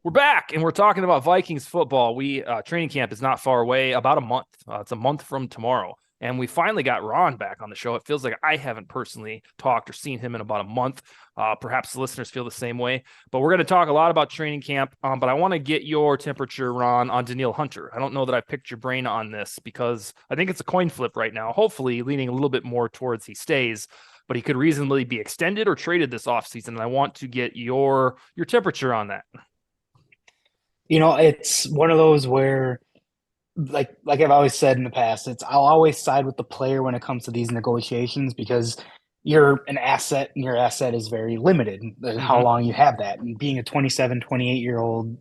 We're back and we're talking about Vikings football. We training camp is not far away, about a month. It's a month from tomorrow. And we finally got Ron back on the show. It feels like I haven't personally talked or seen him in about a month. Perhaps the listeners feel the same way. But we're going to talk a lot about training camp. But I want to get your temperature, Ron, on Danielle Hunter. I don't know that I picked your brain on this because I think it's a coin flip right now. Hopefully leaning a little bit more towards he stays, but he could reasonably be extended or traded this offseason. And I want to get your temperature on that. It's one of those where like I've always said in the past, I'll always side with the player when it comes to these negotiations because you're an asset and your asset is very limited how Mm-hmm. long you have that. And being a 27, 28-year-old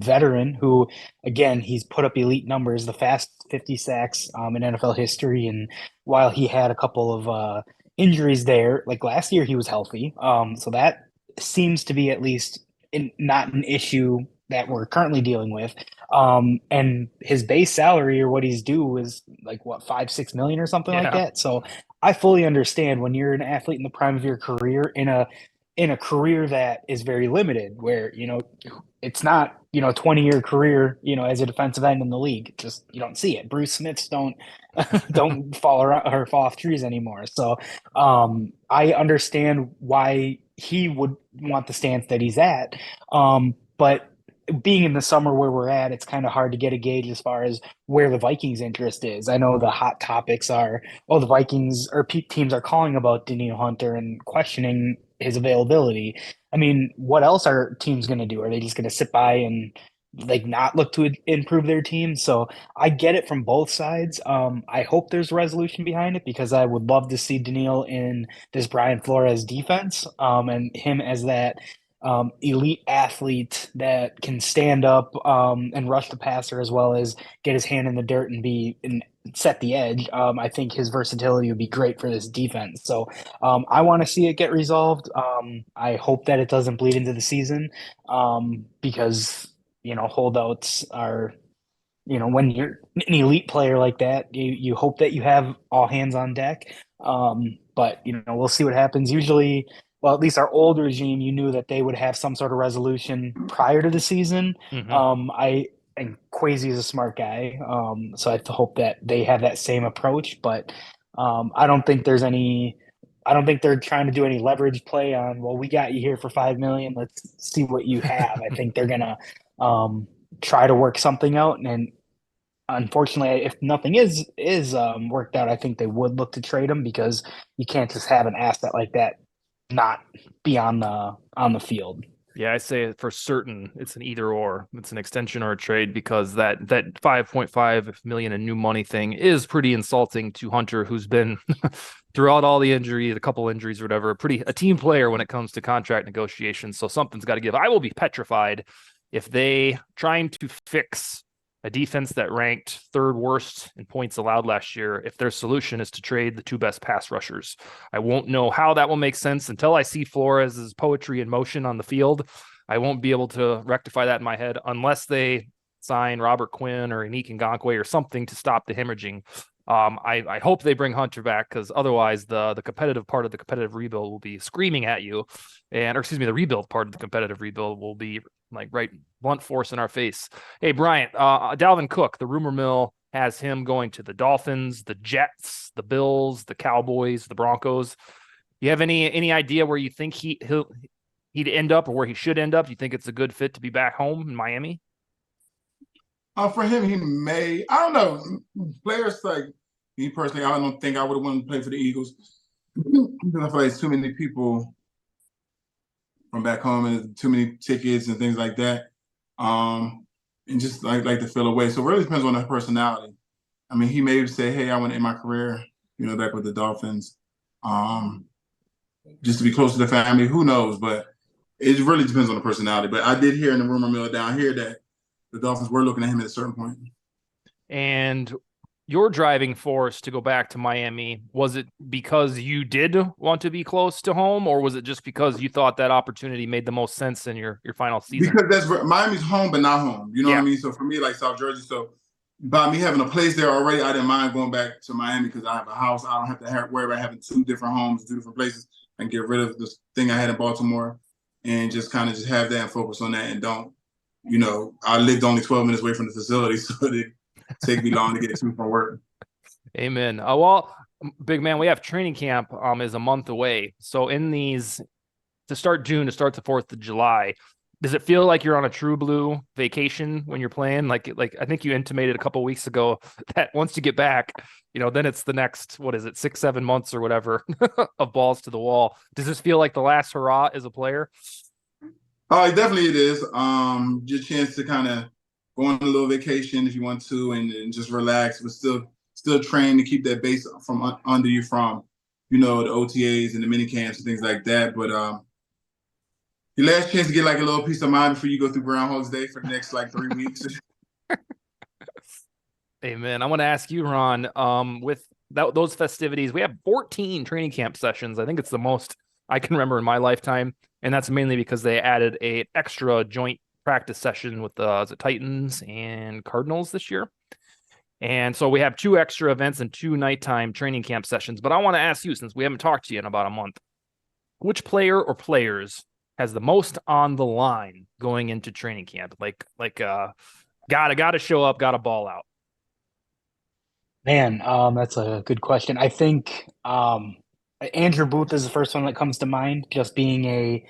veteran who, again, he's put up elite numbers, the fast 50 sacks in NFL history. And while he had a couple of injuries there, like last year, he was healthy. So that seems to be at least not an issue that we're currently dealing with. And his base salary or what he's due is like what, 5, 6 million or something like Yeah. that. So I fully understand when you're an athlete in the prime of your career in a career that is very limited, where it's not 20-year career as a defensive end in the league. Just you don't see it. Bruce Smiths don't don't fall around or fall off trees anymore. So I understand why he would want the stance that he's at. But being in the summer where we're at, it's kind of hard to get a gauge as far as where the Vikings' interest is. I know the hot topics are, oh, the Vikings or teams are calling about Daniil Hunter and questioning his availability. I mean, what else are teams going to do? Are they just going to sit by and like not look to improve their team? So I get it from both sides. I hope there's resolution behind it because I would love to see Daniil in this Brian Flores defense, and him as that elite athlete that can stand up and rush the passer as well as get his hand in the dirt and set the edge. I think his versatility would be great for this defense. So I want to see it get resolved. I hope that it doesn't bleed into the season because holdouts are when you're an elite player like that, you hope that you have all hands on deck. But we'll see what happens. Usually, well, at least our old regime, you knew that they would have some sort of resolution prior to the season. Mm-hmm. I and Quasi is a smart guy, so I have to hope that they have that same approach. But I don't think there's any. I don't think they're trying to do any leverage play on. Well, we got you here for 5 million. Let's see what you have. I think they're gonna try to work something out, and unfortunately, if nothing is worked out, I think they would look to trade him because you can't just have an asset like that not be on the field. Yeah, I say for certain it's an either or. It's an extension or a trade because that 5.5 million in new money thing is pretty insulting to Hunter, who's been throughout all the injuries, a couple injuries or whatever, a team player when it comes to contract negotiations. So something's got to give. I will be petrified if they trying to fix a defense that ranked third worst in points allowed last year, if their solution is to trade the two best pass rushers. I won't know how that will make sense until I see Flores' poetry in motion on the field. I won't be able to rectify that in my head unless they sign Robert Quinn or Anique Ngakoue or something to stop the hemorrhaging. I hope they bring Hunter back because otherwise the competitive part of the competitive rebuild will be screaming at you, or excuse me, the rebuild part of the competitive rebuild will be like right blunt force in our face. Hey, Bryant, Dalvin Cook, the rumor mill has him going to the Dolphins, the Jets, the Bills, the Cowboys, the Broncos. You have any idea where you think he'd end up or where he should end up? Do you think it's a good fit to be back home in Miami? For him, he may. I don't know. Players like me personally, I don't think I would have wanted to play for the Eagles because I feel like it's too many people from back home and too many tickets and things like that. And just like to feel away. So it really depends on their personality. I mean, he may say, "Hey, I want to end my career, back with the Dolphins, just to be close to the family." Who knows? But it really depends on the personality. But I did hear in the rumor mill down here that the Dolphins were looking at him at a certain point. And your driving force to go back to Miami, was it because you did want to be close to home, or was it just because you thought that opportunity made the most sense in your final season? Because that's Miami's home, but not home. You know what Yeah. I mean? So for me, like South Jersey, so by me having a place there already, I didn't mind going back to Miami because I have a house. I don't have to worry about having two different homes, two different places, and get rid of this thing I had in Baltimore and just kind of just have that and focus on that and don't I lived only 12 minutes away from the facility, so it didn't take me long to get to from work. Amen. Well, big man, we have training camp is a month away. So in these, to start June, to start the 4th of July, does it feel like you're on a true blue vacation when you're playing? Like I think you intimated a couple of weeks ago that once you get back, then it's the next, 6, 7 months or whatever of balls to the wall. Does this feel like the last hurrah as a player? Oh, definitely it is. Your chance to kind of go on a little vacation if you want to, and just relax, but still train to keep that base from under you from, the OTAs and the mini camps and things like that. But your last chance to get like a little peace of mind before you go through Groundhog's Day for the next like 3 weeks. Amen. I want to ask you, Ron, with those festivities, we have 14 training camp sessions. I think it's the most I can remember in my lifetime. And that's mainly because they added an extra joint practice session with the Titans and Cardinals this year. And so we have 2 extra events and 2 nighttime training camp sessions. But I want to ask you, since we haven't talked to you in about a month, which player or players has the most on the line going into training camp? Gotta show up, gotta ball out. Man, that's a good question. I think Andrew Booth is the first one that comes to mind, just being a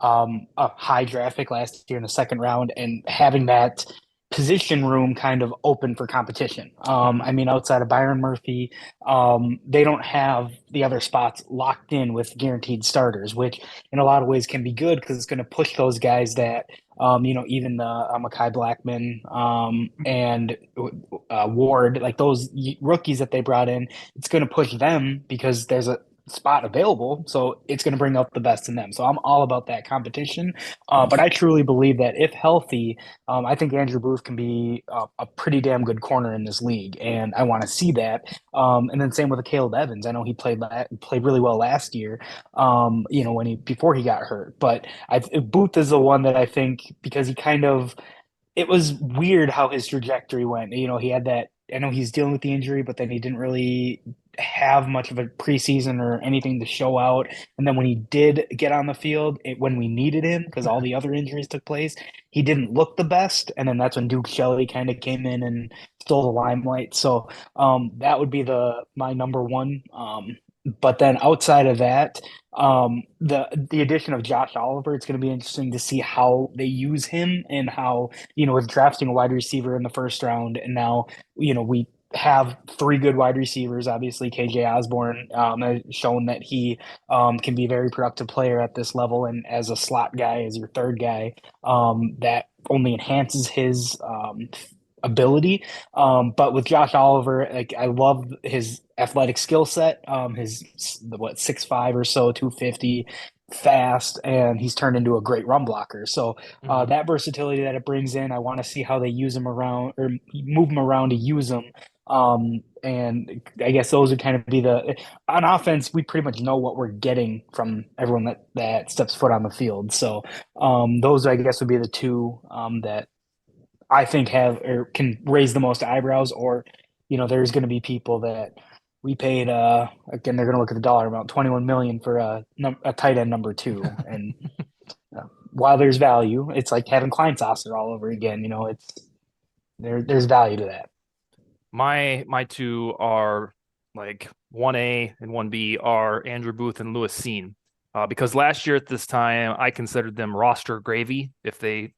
high draft pick last year in the second round and having that position room kind of open for competition. I mean, outside of Byron Murphy, they don't have the other spots locked in with guaranteed starters, which in a lot of ways can be good because it's going to push those guys that even Mekhi Blackman and Ward, like those rookies that they brought in, it's going to push them because there's a spot available. So it's going to bring up the best in them. So I'm all about that competition. But I truly believe that if healthy, I think Andrew Booth can be a pretty damn good corner in this league. And I want to see that. And then same with Caleb Evans. I know he played really well last year, before he got hurt. But Booth is the one that I think because it was weird how his trajectory went. He had that. I know he's dealing with the injury, but then he didn't really have much of a preseason or anything to show out. And then when he did get on the field, when we needed him, because all the other injuries took place, he didn't look the best. And then that's when Duke Shelley kind of came in and stole the limelight. So that would be my number one. But then outside of that, the addition of Josh Oliver, it's going to be interesting to see how they use him and how, with drafting a wide receiver in the first round, and now, we have 3 good wide receivers. Obviously, KJ Osborne has shown that he can be a very productive player at this level, and as a slot guy, as your third guy, that only enhances his ability. But with Josh Oliver, like I love his athletic skill set. His 6'5" or so, 250, fast, and he's turned into a great run blocker. So that versatility that it brings in, I want to see how they use him around or move him around to use him. And I guess those would kind of be on offense, we pretty much know what we're getting from everyone that steps foot on the field. So those, I guess, would be the 2 that I think have or can raise the most eyebrows, or there's going to be people that we paid again, they're going to look at the dollar amount, 21 million for a tight end number 2. And while there's value, it's like having Kleinsausser all over again. There's value to that. My 2 are like 1A and 1B are Andrew Booth and Lewis Cine. Because last year at this time, I considered them roster gravy. If they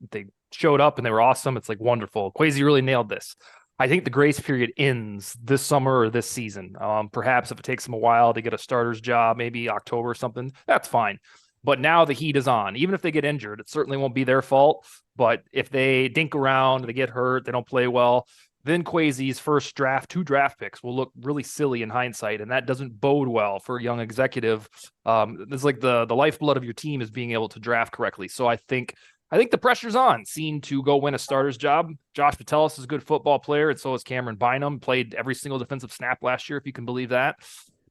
showed up and they were awesome, it's like wonderful. Kwesi really nailed this. I think the grace period ends this summer or this season. Perhaps if it takes them a while to get a starter's job, maybe October or something, that's fine. But now the heat is on. Even if they get injured, it certainly won't be their fault. But if they dink around, they get hurt, they don't play well, then Kwesi's first 2 draft picks will look really silly in hindsight, and that doesn't bode well for a young executive. It's like the lifeblood of your team is being able to draft correctly. So I think the pressure's on Cine to go win a starter's job. Josh Patelis is a good football player, and so is Cameron Bynum. Played every single defensive snap last year, if you can believe that.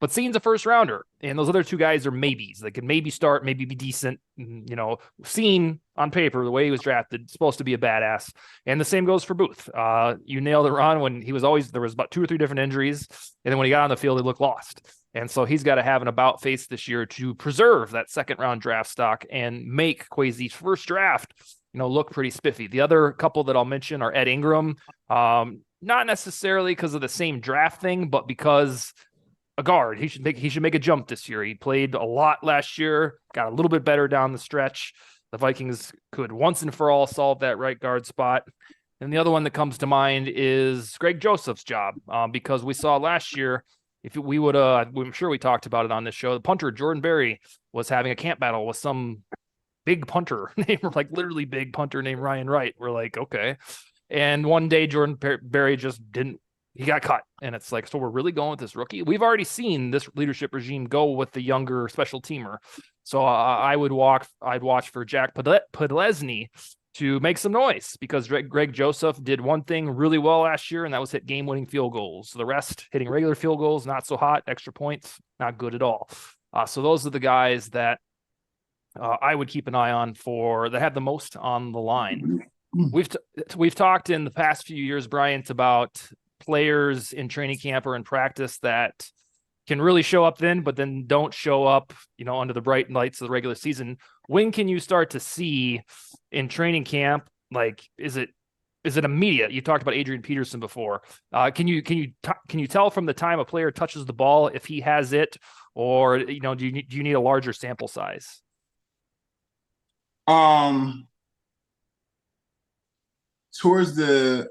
But Cine's a first rounder, and those other 2 guys are maybes. They could maybe start, maybe be decent. Cine on paper, the way he was drafted, supposed to be a badass. And the same goes for Booth. You nailed it, Ron, when there was about 2 or 3 different injuries, and then when he got on the field, he looked lost. And so he's got to have an about face this year to preserve that second round draft stock and make Kwesi's first draft look pretty spiffy. The other couple that I'll mention are Ed Ingram. Not necessarily because of the same draft thing, but because a guard. He should make a jump this year. He played a lot last year, got a little bit better down the stretch. The Vikings could once and for all solve that right guard spot. And the other one that comes to mind is Greg Joseph's job, because we saw last year, if we would, I'm sure we talked about it on this show, the punter Jordan Berry was having a camp battle with some big punter named, like literally big punter named Ryan Wright. We're like, okay. And one day Jordan Berry just didn't, he got cut. And it's like, so we're really going with this rookie? We've already seen this leadership regime go with the younger special teamer. So I'd watch for Jack Podlesny to make some noise, because Greg Joseph did one thing really well last year, and that was hit game-winning field goals. The rest, hitting regular field goals, not so hot. Extra points, not good at all. So those are the guys that I would keep an eye on that have the most on the line. We've talked in the past few years, Bryant, about players in training camp or in practice that can really show up then, but then don't show up, under the bright lights of the regular season. When can you start to see in training camp, like, is it immediate? You talked about Adrian Peterson before. Can you tell from the time a player touches the ball if he has it, or do you need a larger sample size? Towards the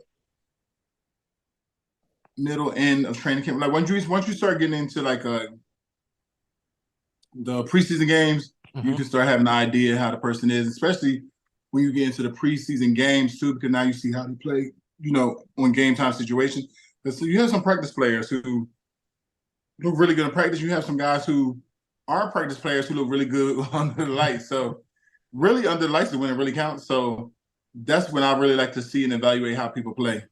middle end of training camp, like once you start getting into like the preseason games, you can start having an idea how the person is, especially when you get into the preseason games too, because now you see how they play, on game time situations. So you have some practice players who look really good in practice. You have some guys who aren't practice players who look really good under the lights. So really under the lights is when it really counts. So that's when I really like to see and evaluate how people play.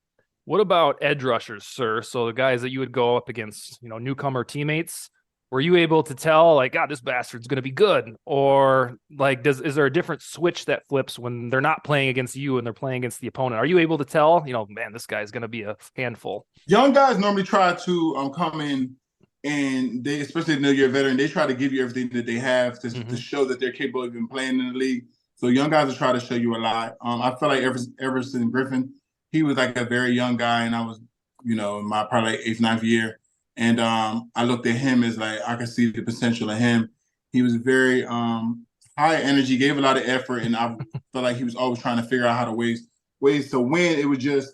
What about edge rushers, sir? So the guys that you would go up against, newcomer teammates, were you able to tell, like, God, this bastard's going to be good? Or like, is there a different switch that flips when they're not playing against you and they're playing against the opponent? Are you able to tell, man, this guy's going to be a handful? Young guys normally try to come in, and they, especially if you're a veteran, they try to give you everything that they have to show that they're capable of even playing in the league. So young guys will try to show you a lot. I feel like Everson Griffin, he was like a very young guy, and I was, in my probably like 8th, 9th year. And I looked at him as like, I could see the potential in him. He was very high energy, gave a lot of effort, and I felt like he was always trying to figure out how to ways to win. It was just,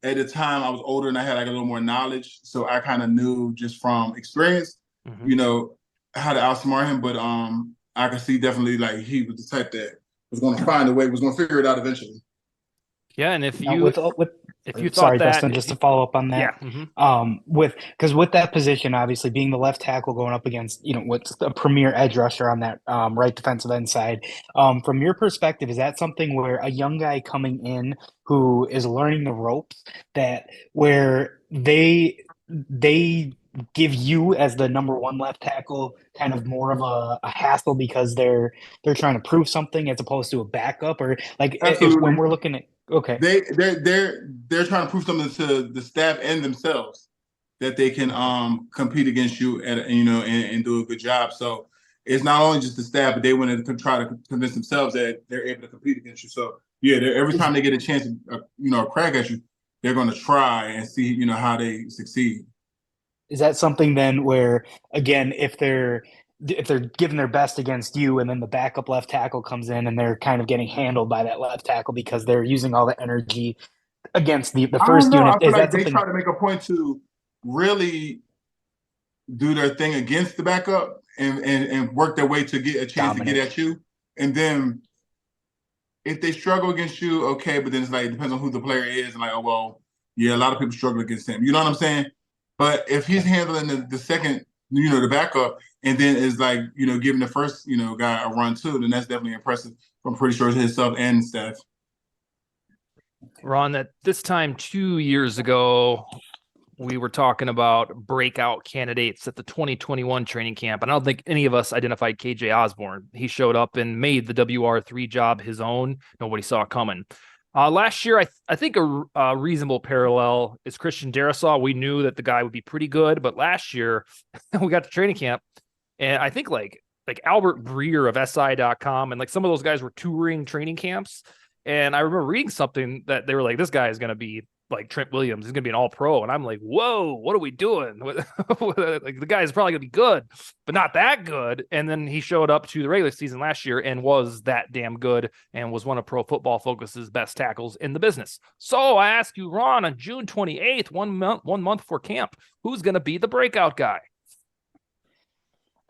at the time I was older and I had like a little more knowledge. So I kind of knew just from experience, how to outsmart him. But I could see definitely like he was the type that was going to find a way, was going to figure it out eventually. Yeah, and if you sorry, thought that, Dustin, just to follow up on that, with that position, obviously being the left tackle going up against what's a premier edge rusher on that right defensive end side, from your perspective, is that something where a young guy coming in who is learning the ropes, that where they give you as the number one left tackle kind of more of a hassle because they're trying to prove something as opposed to a backup? Or like when we're looking at they're trying to prove something to the staff and themselves that they can compete against you and do a good job. So it's not only just the staff, but they want to try to convince themselves that they're able to compete against you. So yeah, every time they get a chance to crack at you, they're going to try and see how they succeed. Is that something then where, again, if they're giving their best against you and then the backup left tackle comes in and they're kind of getting handled by that left tackle because they're using all the energy against the first unit? I feel like they try to make a point to really do their thing against the backup and work their way to get a chance to get at you. And then if they struggle against you, okay, but then it's like, it depends on who the player is. And like, oh, well, yeah, a lot of people struggle against him. You know what I'm saying? But if he's handling the second, the backup, and then is like, giving the first, guy a run too, then that's definitely impressive. I'm pretty sure it's his sub and staff. Ron, at this time 2 years ago, we were talking about breakout candidates at the 2021 training camp, and I don't think any of us identified KJ Osborne. He showed up and made the WR3 job his own. Nobody saw it coming. Last year, I think a reasonable parallel is Christian Darrisaw. We knew that the guy would be pretty good, but last year we got to training camp, and I think like Albert Breer of SI.com and like some of those guys were touring training camps, And I remember reading something that they were like, this guy is going to be like Trent Williams. He's going to be an all pro. And I'm like, whoa, what are we doing? Like, the guy is probably going to be good, but not that good. And then he showed up to the regular season last year and was that damn good and was one of Pro Football Focus's best tackles in the business. So I ask you, Ron, on June 28th, 1 month for camp, who's going to be the breakout guy?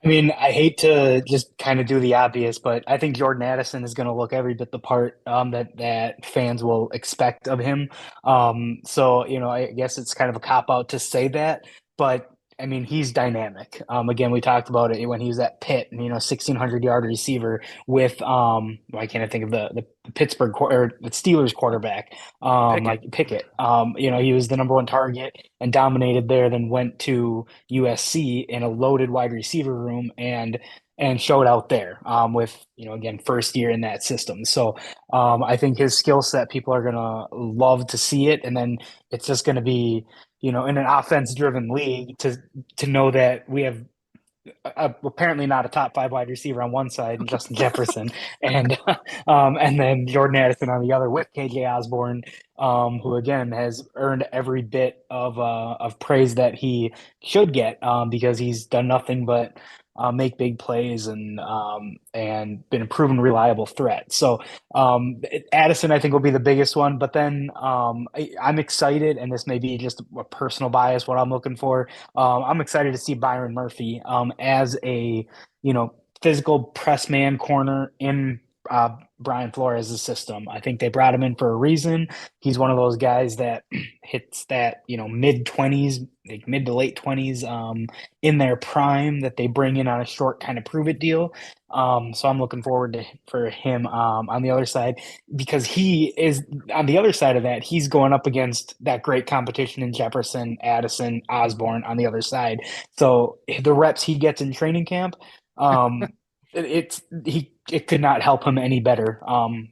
I mean, I hate to just kind of do the obvious, but I think Jordan Addison is going to look every bit the part that fans will expect of him. So, I guess it's kind of a cop out to say that, but I mean, he's dynamic. Again, we talked about it when he was at Pitt, 1,600-yard receiver with why can't I think of the Pittsburgh or the Steelers quarterback, Pickett. like Pickett. He was the number one target and dominated there, then went to USC in a loaded wide receiver room and showed out there with, again, first year in that system. So I think his skill set, people are going to love to see it. And then it's just going to be, in an offense driven league to know that we have apparently not a top 5 wide receiver on one side, Justin Jefferson, and then Jordan Addison on the other with KJ Osborne, who again has earned every bit of praise that he should get, because he's done nothing but make big plays and been a proven reliable threat. So Addison, I think, will be the biggest one. But then I'm excited, and this may be just a personal bias, what I'm looking for. I'm excited to see Byron Murphy as a physical press man corner in Brian Flores' system. I think they brought him in for a reason. He's one of those guys that hits that mid 20s, like mid to late 20s, in their prime, that they bring in on a short kind of prove it deal. So I'm looking forward for him on the other side, because he is on the other side of that. He's going up against that great competition in Jefferson, Addison, Osborne on the other side. So the reps he gets in training camp, it could not help him any better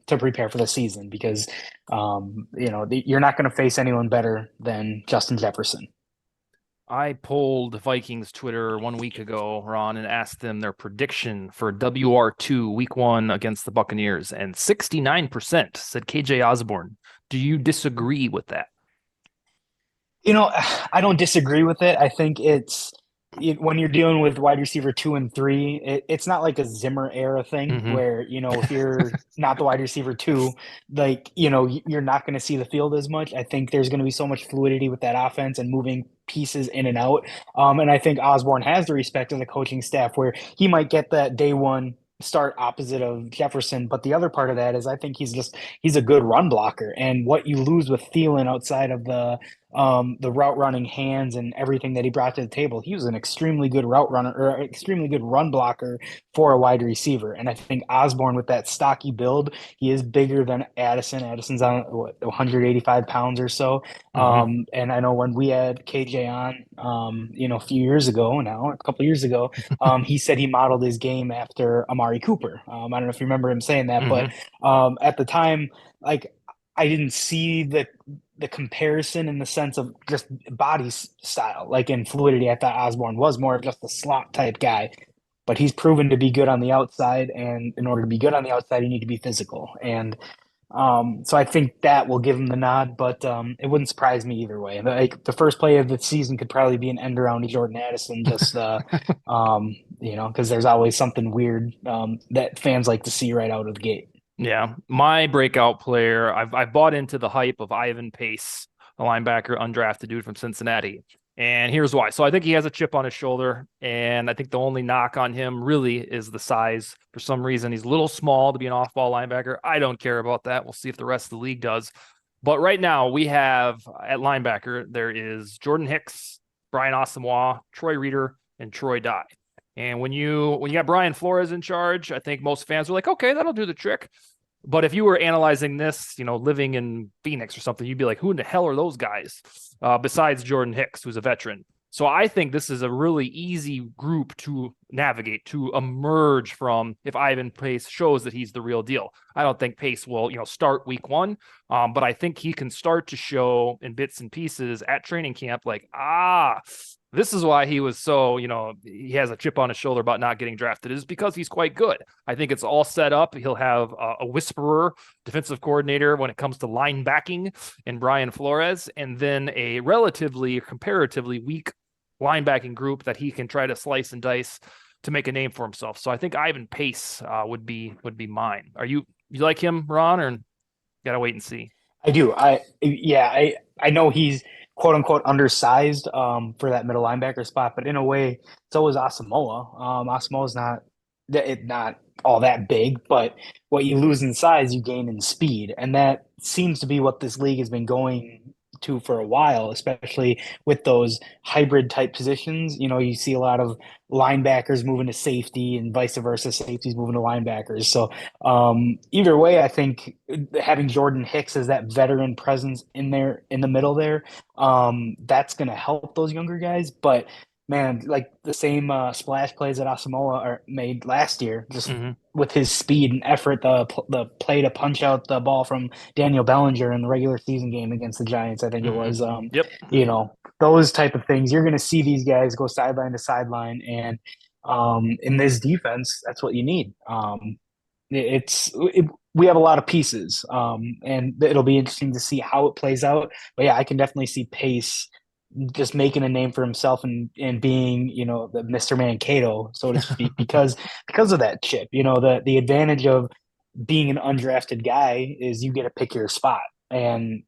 to prepare for the season, because you're not going to face anyone better than Justin Jefferson. I polled Vikings Twitter 1 week ago, Ron, and asked them their prediction for WR2 week 1 against the Buccaneers, and 69% said KJ Osborne. Do you disagree with that? I don't disagree with it. I think when you're dealing with wide receiver 2 and 3, it's not like a Zimmer era thing where, if you're not the wide receiver 2, like, you're not going to see the field as much. I think there's going to be so much fluidity with that offense and moving pieces in and out. And I think Osborne has the respect of the coaching staff where he might get that day one start opposite of Jefferson. But the other part of that is I think he's a good run blocker. And what you lose with Thielen outside of the route running hands and everything that he brought to the table, he was an extremely good route runner, or extremely good run blocker for a wide receiver. And I think Osborne, with that stocky build, he is bigger than Addison. Addison's on 185 pounds or so. And I know when we had KJ on, a few years ago now, a couple years ago, he said he modeled his game after Amari Cooper. I don't know if you remember him saying that, but at the time, like, I didn't see the comparison in the sense of just body style, like in fluidity. I thought Osborne was more of just a slot type guy, but he's proven to be good on the outside. And in order to be good on the outside, you need to be physical. And so I think that will give him the nod, but it wouldn't surprise me either way. Like, the first play of the season could probably be an end around to Jordan Addison, just because there's always something weird that fans like to see right out of the gate. Yeah, my breakout player, I've bought into the hype of Ivan Pace, a linebacker, undrafted dude from Cincinnati. And here's why. So I think he has a chip on his shoulder, and I think the only knock on him really is the size. For some reason, he's a little small to be an off-ball linebacker. I don't care about that. We'll see if the rest of the league does. But right now, we have at linebacker, there is Jordan Hicks, Brian Asamoah, Troy Reeder, and Troy Dye. And when you got Brian Flores in charge, I think most fans were like, okay, that'll do the trick. But if you were analyzing this, living in Phoenix or something, you'd be like, who in the hell are those guys? Besides Jordan Hicks, who's a veteran. So I think this is a really easy group to navigate to emerge from if Ivan Pace shows that he's the real deal. I don't think Pace will, start week one, but I think he can start to show in bits and pieces at training camp, like, this is why he was so, he has a chip on his shoulder about not getting drafted, is because he's quite good. I think it's all set up. He'll have a whisperer defensive coordinator when it comes to linebacking in Brian Flores, and then a relatively, comparatively weak linebacking group that he can try to slice and dice to make a name for himself. So I think Ivan Pace would be mine. Are you like him, Ron, or gotta wait and see? I do. I know he's quote unquote undersized for that middle linebacker spot, but in a way, so is Asamoah. Asamoah's not all that big, but what you lose in size, you gain in speed, and that seems to be what this league has been going to for a while, especially with those hybrid type positions. You see a lot of linebackers moving to safety and vice versa, safeties moving to linebackers. So either way, I think having Jordan Hicks as that veteran presence in there in the middle there, that's going to help those younger guys. But man, like the same splash plays that Asamoah made last year, just with his speed and effort, the play to punch out the ball from Daniel Bellinger in the regular season game against the Giants, I think it was. Yep. Those type of things. You're going to see these guys go sideline to sideline, and in this defense, that's what you need. We have a lot of pieces, and it'll be interesting to see how it plays out. But yeah, I can definitely see Pace just making a name for himself and being, the Mr. Mankato, so to speak, because of that chip. The advantage of being an undrafted guy is you get to pick your spot. And,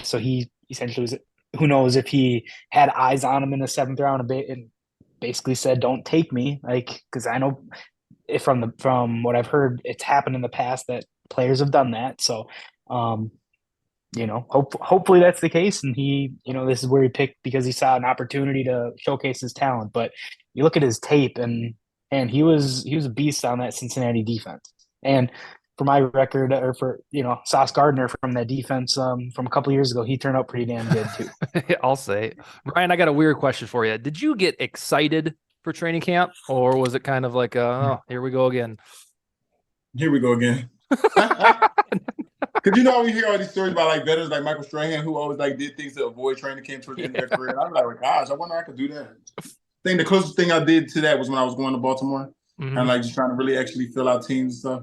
so he essentially was, who knows if he had eyes on him in the 7th round a bit and basically said, don't take me. Like, cause I know from what I've heard, it's happened in the past that players have done that. So, hopefully that's the case. And he, this is where he picked because he saw an opportunity to showcase his talent. But you look at his tape and he was a beast on that Cincinnati defense. And for my record, or for, Sauce Gardner from that defense from a couple of years ago, he turned out pretty damn good too. I'll say. Brian, I got a weird question for you. Did you get excited for training camp, or was it kind of like, here we go again? Here we go again. Because we hear all these stories about like veterans like Michael Strahan who always like did things to avoid training camp towards the end of their career. And I'm like, gosh, I wonder if I could do that. I think the closest thing I did to that was when I was going to Baltimore and like just trying to really actually fill out teams and stuff.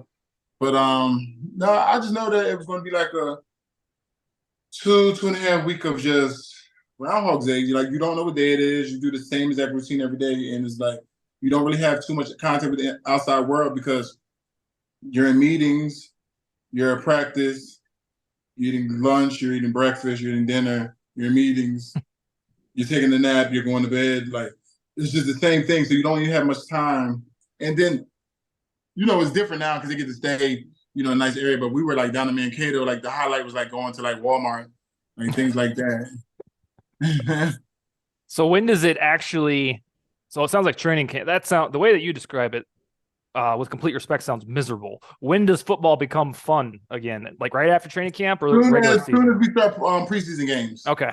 But no, I just know that it was going to be like a 2.5 week of just Groundhog's Day. You don't know what day it is. You do the same exact routine every day, and it's like you don't really have too much contact with the outside world because you're in meetings, you're at practice, you're eating lunch, you're eating breakfast, you're eating dinner, you're in meetings, you're taking a nap, you're going to bed. Like it's just the same thing. So you don't even have much time. And then it's different now because they get to stay, a nice area. But we were like down in Mankato. Like the highlight was like going to like Walmart, like things like that. So when does it actually? So it sounds like training camp. The way that you describe it, with complete respect, sounds miserable. When does football become fun again? Like right after training camp or regular season? As soon as we start preseason games. Okay.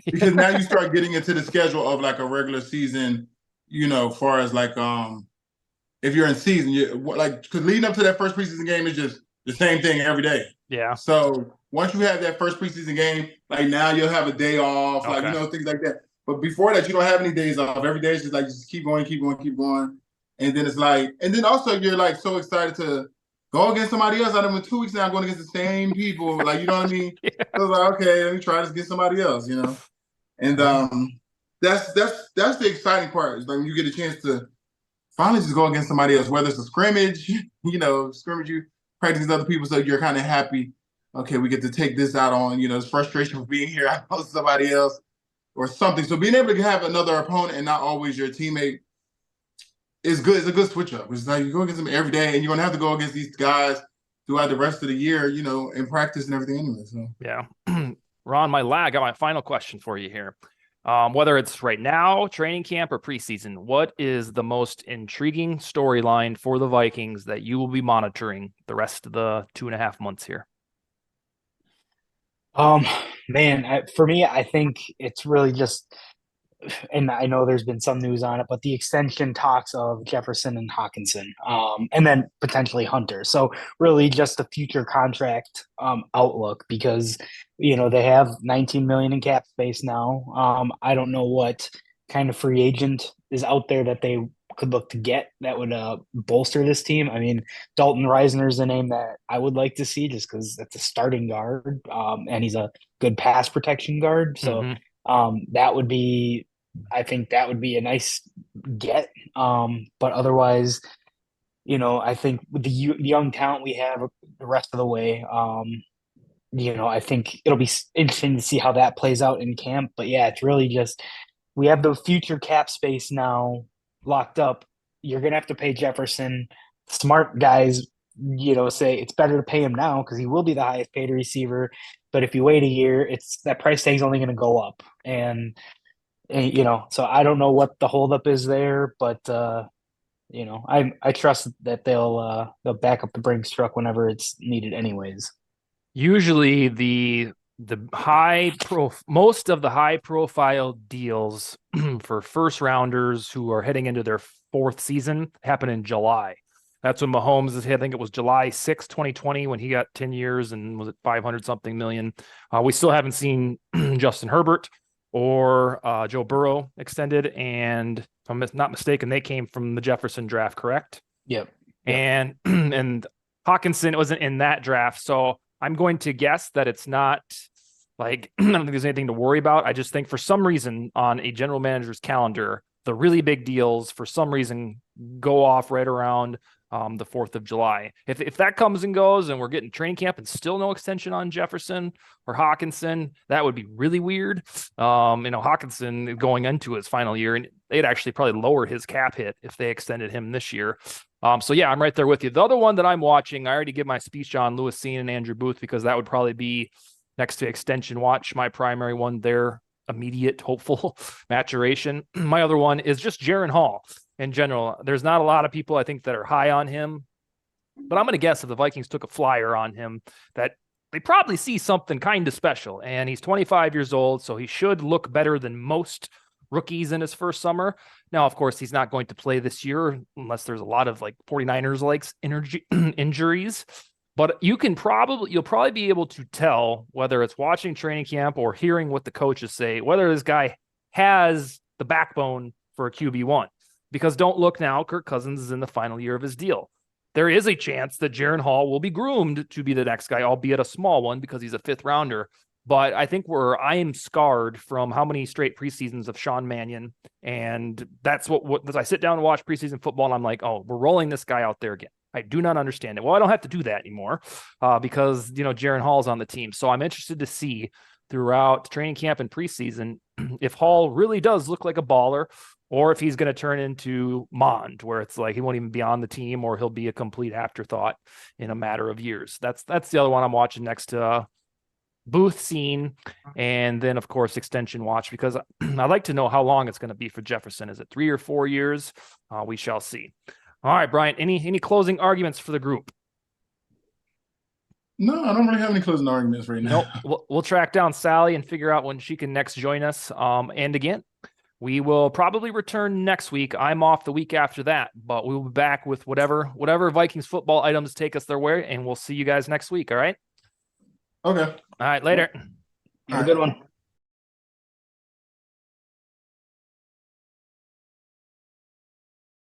Because now you start getting into the schedule of like a regular season. Far as like if you're in season, because leading up to that first preseason game is just the same thing every day. Yeah. So once you have that first preseason game, like now you'll have a day off, okay. like things like that. But before that, you don't have any days off. Every day is just like just keep going. And then it's like, and then also you're like so excited to go against somebody else. I in 2 weeks now I'm going against the same people. Like, you know what I mean? Yeah. So it's like, okay, let me try this against somebody else, And that's the exciting part. Is like when you get a chance to finally just go against somebody else, whether it's a scrimmage, you practicing other people, so you're kind of happy. Okay, we get to take this out on, this frustration of being here out on somebody else or something. So being able to have another opponent and not always your teammate is good. It's a good switch up. It's like you go against them every day, and you're gonna have to go against these guys throughout the rest of the year, in practice and everything anyway. So yeah. Ron, I got my final question for you here. Whether it's right now, training camp, or preseason, what is the most intriguing storyline for the Vikings that you will be monitoring the rest of the 2.5 months here? Man, for me, I think it's really just and I know there's been some news on it, but the extension talks of Jefferson and Hawkinson, and then potentially Hunter. So really just a future contract outlook because they have 19 million in cap space now. I don't know what kind of free agent is out there that they could look to get that would bolster this team. I mean, Dalton Reisner is a name that I would like to see just because that's a starting guard, and he's a good pass protection guard. So that would be, I think that would be a nice get. But otherwise, I think with the young talent we have the rest of the way, I think it'll be interesting to see how that plays out in camp. But yeah, it's really just we have the future cap space now locked up. You're gonna have to pay Jefferson. Smart guys, say it's better to pay him now because he will be the highest paid receiver. But if you wait a year, it's that price tag's only going to go up, and so I don't know what the holdup is there, but I trust that they'll back up the Brinks truck whenever it's needed, anyways. Usually most of the high profile deals for first rounders who are heading into their fourth season happen in July. That's when Mahomes is, I think it was July 6, 2020, when he got 10 years and was it 500 something million. We still haven't seen Justin Herbert or Joe Burrow extended. And if I'm not mistaken, they came from the Jefferson draft, correct? Yep. And Hawkinson wasn't in that draft. So I'm going to guess that it's not like, I don't think there's anything to worry about. I just think for some reason on a general manager's calendar, the really big deals for some reason go off right around the 4th of July. If that comes and goes and we're getting training camp and still no extension on Jefferson or Hawkinson, that would be really weird. Hawkinson going into his final year, and they'd actually probably lower his cap hit if they extended him this year. So yeah, I'm right there with you. The other one that I'm watching, I already give my speech on Lewis Cine and Andrew Booth because that would probably be next to extension watch, my primary one there. Immediate hopeful maturation. My other one is just Jaren Hall in general. There's not a lot of people I think that are high on him, but I'm going to guess if the Vikings took a flyer on him that they probably see something kind of special. And he's 25 years old, so he should look better than most rookies in his first summer. Now, of course, he's not going to play this year unless there's a lot of 49ers injuries. But you'll probably be able to tell whether it's watching training camp or hearing what the coaches say, whether this guy has the backbone for a QB1. Because don't look now, Kirk Cousins is in the final year of his deal. There is a chance that Jaren Hall will be groomed to be the next guy, albeit a small one because he's a 5th rounder. But I think I am scarred from how many straight preseasons of Sean Mannion. And that's what as I sit down and watch preseason football, and I'm like, oh, we're rolling this guy out there again. I do not understand it. Well, I don't have to do that anymore because, Jaren Hall's on the team. So I'm interested to see throughout training camp and preseason if Hall really does look like a baller or if he's going to turn into Mond, where it's like he won't even be on the team or he'll be a complete afterthought in a matter of years. That's the other one I'm watching next to Booth Scene, and then, of course, extension watch because I'd like to know how long it's going to be for Jefferson. Is it 3 or 4 years? We shall see. All right, Brian, any closing arguments for the group? No, I don't really have any closing arguments right now. Nope. We'll track down Sally and figure out when she can next join us. And again, we will probably return next week. I'm off the week after that, but we'll be back with whatever Vikings football items take us their way, and we'll see you guys next week, all right? Okay. All right, later. Have a good one.